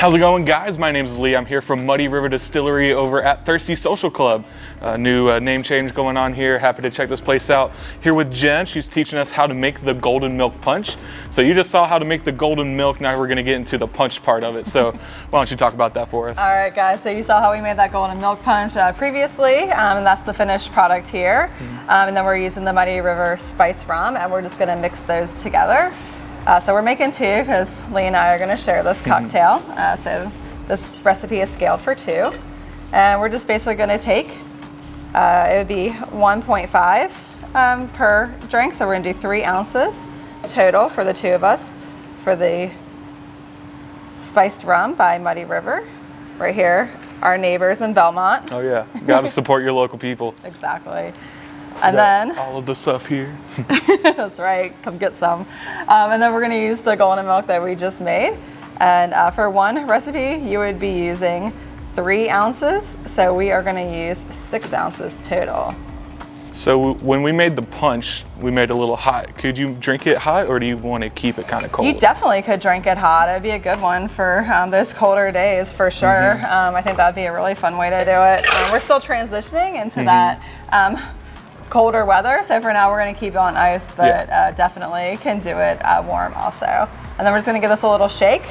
How's it going, guys? My name is Lee. I'm here from Muddy River Distillery over at Thirsty Social Club. New name change going on here. Happy to check this place out. Here with Jen. She's teaching us how to make the golden milk punch. So you just saw how to make the golden milk. Now we're going to get into the punch part of it. So why don't you talk about that for us? All right, guys. So you saw how we made that golden milk punch previously, and that's the finished product here. And then we're using the Muddy River Spiced Rum, and we're just going to mix those together. So we're making two because Lee and I are going to share this cocktail. So this recipe is scaled for two. And we're just basically going to take, it would be 1.5 per drink. So we're going to do 3 ounces total for the two of us for the spiced rum by Muddy River. Right here, our neighbors in Belmont. Oh yeah, got to support your local people. Exactly. And then all of the stuff here. That's right, come get some. And then we're going to use the golden milk that we just made. And for one recipe, you would be using 3 ounces. So we are going to use 6 ounces total. So when we made the punch, we made it a little hot. Could you drink it hot, or do you want to keep it kind of cold? You definitely could drink it hot. It would be a good one for those colder days, for sure. I think that would be a really fun way to do it. We're still transitioning into that colder weather, so for now we're going to keep it on ice, but definitely can do it warm also. And then we're just going to give this a little shake.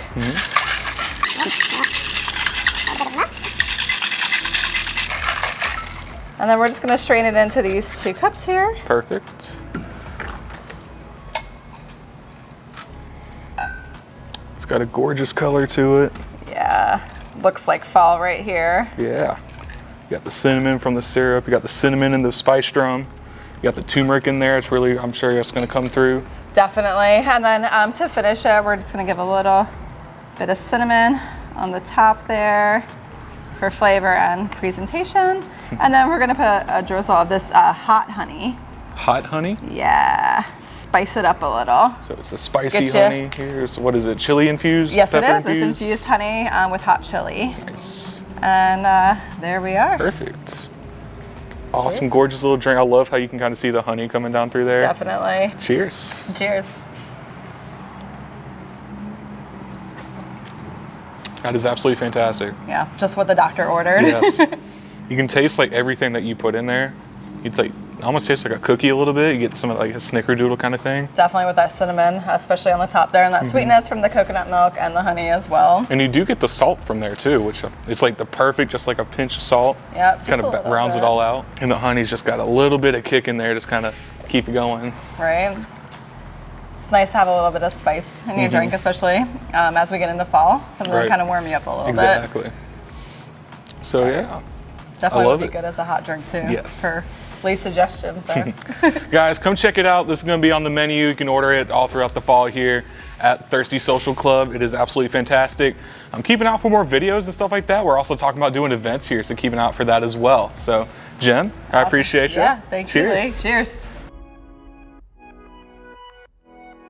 And then we're just going to strain it into these 2 cups here. Perfect. It's got a gorgeous color to it. Yeah, looks like fall right here. Yeah. You got the cinnamon from the syrup. You got the cinnamon in the spiced rum. You got the turmeric in there. It's really, I'm sure it's going to come through. Definitely. And then to finish it, we're just going to give a little bit of cinnamon on the top there for flavor and presentation. And then we're going to put a drizzle of this hot honey. Hot honey? Yeah. Spice it up a little. So it's a spicy honey here. So what is it? Chili infused? Yes, it is. Infused? It's infused honey with hot chili. Nice. And there we are. Perfect. Awesome, gorgeous little drink. I love how you can kind of see the honey coming down through there. Definitely. Cheers. Cheers. That is absolutely fantastic. Yeah, just what the doctor ordered. Yes. You can taste like everything that you put in there. It's like, almost tastes like a cookie a little bit. You get some of like a snickerdoodle kind of thing. Definitely with that cinnamon, especially on the top there, and that sweetness from the coconut milk and the honey as well. And you do get the salt from there too, which it's like the perfect, just like a pinch of salt. Yep. Kind of rounds it all out. And the honey's just got a little bit of kick in there, just kind of keep it going. Right. It's nice to have a little bit of spice in your drink, especially as we get into fall. Something to kind of warm you up a little bit. Exactly. So yeah. Definitely would be good as a hot drink too. Yes. For Lee's suggestions. So. Guys, come check it out. This is going to be on the menu. You can order it all throughout the fall here at Thirsty Social Club. It is absolutely fantastic. I'm keeping out for more videos and stuff like that. We're also talking about doing events here, so keeping out for that as well. So, Jen, I appreciate you. Yeah, thank you, Lee. Cheers.